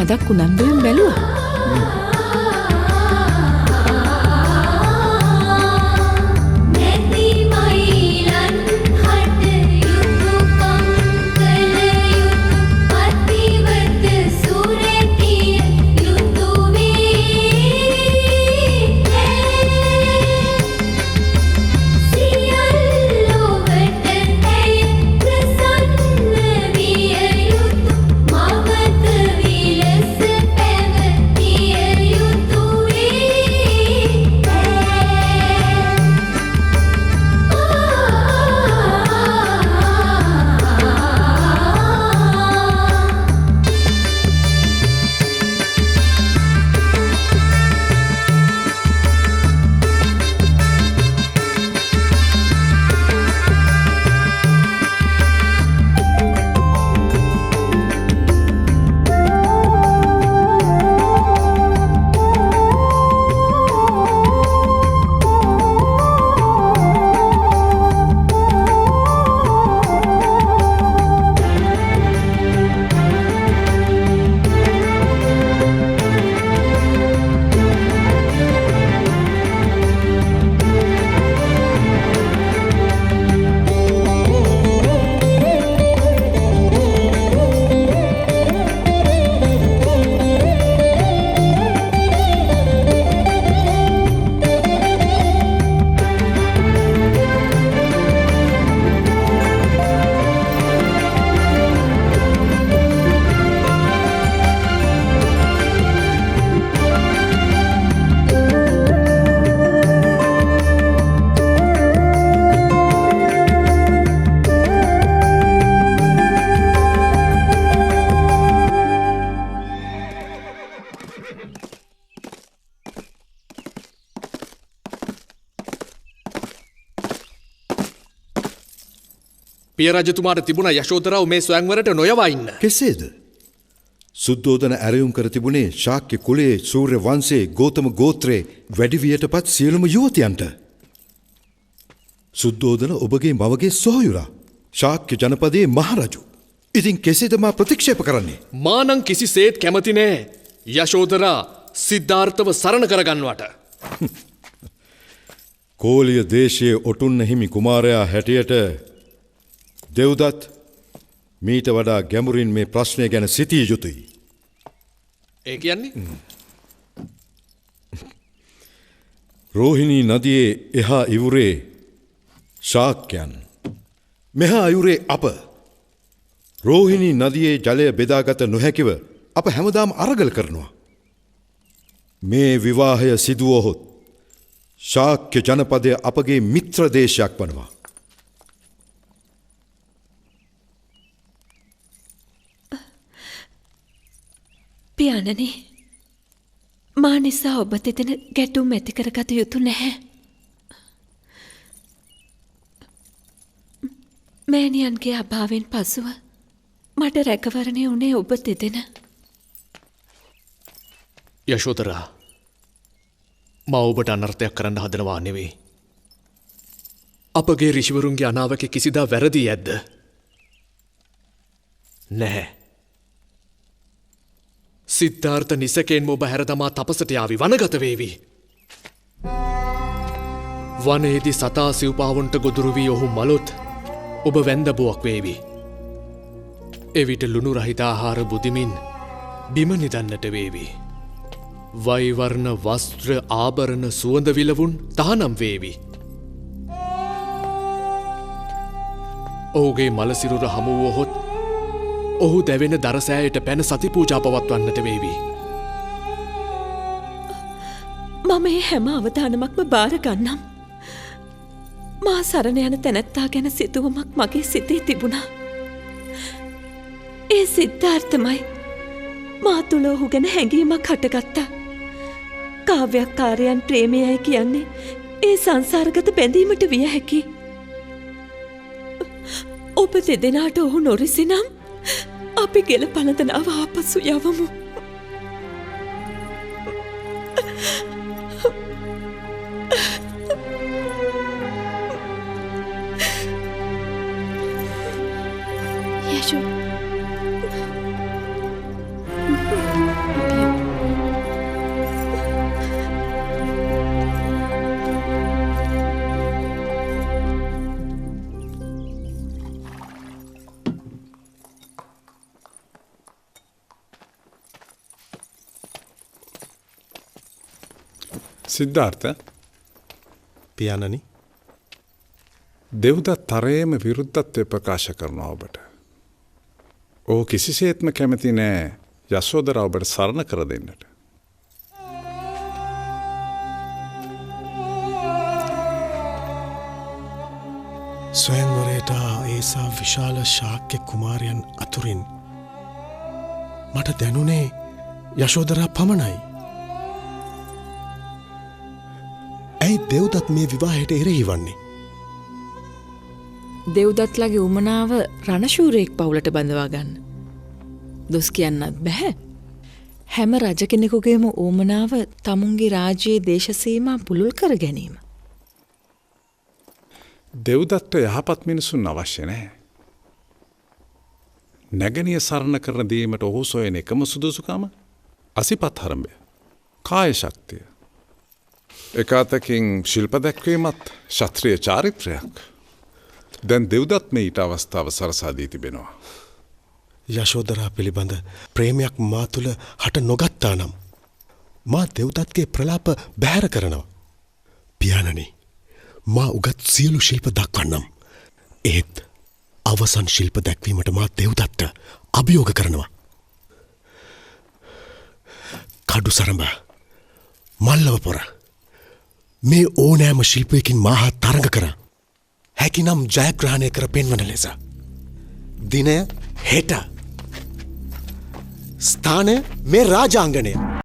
මදක් උනන්දුවෙන් බැලුවා. පිය රජතුමාට තිබුණ යශෝදරාව මේ ස්වයංවරට නොයවා ඉන්න. කෙසේද? සුද්ධෝදන ඇරයුම් කර තිබුණේ ශාක්‍ය කුලයේ සූර්ය වංශයේ ගෞතම ගෝත්‍රයේ වැඩිවියට පත් සියලුම යුවතියන්ට. සුද්ධෝදන ඔබගේ මවගේ සොහොයුරා. ශාක්‍ය ජනපදයේ මහරජු. ඉතින් කෙසේද මා ප්‍රතික්ෂේප කරන්නේ? මානං කිසිසේත් කැමති නෑ යශෝදරා සිද්ධාර්ථව සරණ කරගන්නවට. කෝලිය දේශයේ ඔටුන්න හිමි කුමාරයා හැටියට දෙව්දත් මීට වඩා ගැඹුරින් මේ ප්‍රශ්නය ගැන සිතිය යුතුයි. ඒ කියන්නේ? රෝහිණී නදියේ එහා ඉවුරේ ශාක්‍යයන්. මෙහා අයුරේ අප. රෝහිණී නදියේ ජලය බෙදාගත නොහැකිව අප හැමදාම අරගල කරනවා. මේ විවාහය සිදුවහොත් ශාක්‍ය ජනපදය අපගේ මිත්‍ර දේශයක් වනවා. පියාණනි, මා නිසා ඔබ දෙදෙන ගැටුම් ඇති කරගත යුතු නැහැ. මෑණියන්ගේ අභාවයෙන් පසුව මට රැකවරණය වුණේ ඔබ දෙදෙන. යශෝදරා, මා ඔබට අනර්ථයක් කරන්න හදනවා නෙවෙයි. අපගේ ඍෂිවරුන්ගේ අනාවක කිසිදා වැරදි ඇද්ද? නැහැ. සිද්ධාර්ථ නිසකෙන්ම ඔබ හැරදමා තපසට යාවි වනගත වේවි. වනයේදී සතා සිව්පාවුන්ට ගොදුරු වී ඔහු මලොත් ඔබ වැන්දබුවක් වේවි. එවිට ලුණු රහිත ආහාර බුදිමින් බිම නිදන්නට වේවි. වෛවර්ණ වස්ත්‍ර ආභරණ සුවඳ විලවුන් තහනම් වේවි. ඔහුගේ මලසිරුර හමු වුවහොත් ඔහු දැවෙන දරසෑයට පැන සති පූජා පවත්වන්නට වේවි. මම මේ හැම අවධානමක්ම බාර ගන්නම්. මා සරණ යන තැනැත්තා ගැන සිතුවමක් මගේ සිතේ තිබුණා. ඒ සිද්ධාර්ථමයි. මා තුළ ඔහු ගැන හැඟීමක් හටගත්තා. කාව්‍යකාරයන් ප්‍රේමයයි කියන්නේ ඒ සංසාරගත බැඳීමට විය හැකි. ඔබ දෙදෙනාට ඔහු නොරිසි නම් අපි ගෙල පලඳනාව ආපසු යවමු. යශෝ සිද්ධාර්ථ පියාණනි දෙව්දත් තරයේම විරුද්ධත්වය ප්‍රකාශ කරනවා ඔබට. ඔහු කිසිසේත්ම කැමති නෑ යශෝදරා ඔබට සරණ කර දෙන්නට. ස්වයංවරයට ඒසා විශාල ශාක්‍ය කුමාරයන් අතුරින් මට දැනුනේ යශෝදරා පමණයි. ඇයි දෙව්දත් මේ විවාහයට එරෙහි වන්නේ? දෙව්දත්ලගේ උමනාව රණශූරයෙක් පවුලට බඳවා ගන්න. දොස් කියන්නත් බැහැ. හැම රජ කෙනෙකුගේම ඌමනාව තමුන්ගේ රාජ්‍යයේ දේශසීමා පුළුල් කර ගැනීම. දෙව්දත්ට යහපත් මිනිසුන් අවශ්‍ය නෑ. නැගනිය සරණ කරන දීමට ඔහු සොයන එකම සුදුසුකම අසිපත් හරඹය. කාය ශක්තිය. එකාතකින් ශිල්ප දැක්වීමත් ශත්‍රිය චාරිත්‍රයක්. දැන් දෙව්දත් මේ ඊට අවස්ථාව සරසාදී තිබෙනවා. යශෝදරා පිළිබඳ ප්‍රේමයක් මා තුළ හට නොගත්තා නම් මා දෙව්දත්ගේ ප්‍රලාප බැහැර කරනවා. පියාණනි මා උගත් සියලු ශිල්ප දක්වන්නම්. ඒත් අවසන් ශිල්ප දැක්වීමට මා දෙව්දත්ට අභියෝග කරනවා. කඩු සරඹ මල්ලව පොර මේ ඕනෑම ශිල්පයකින් මාහා තරඟ කර හැකිනම් ජයග්‍රහණය කර පෙන්වන ලෙස. දිනය හෙට. ස්ථානය මේ රාජාංගනය.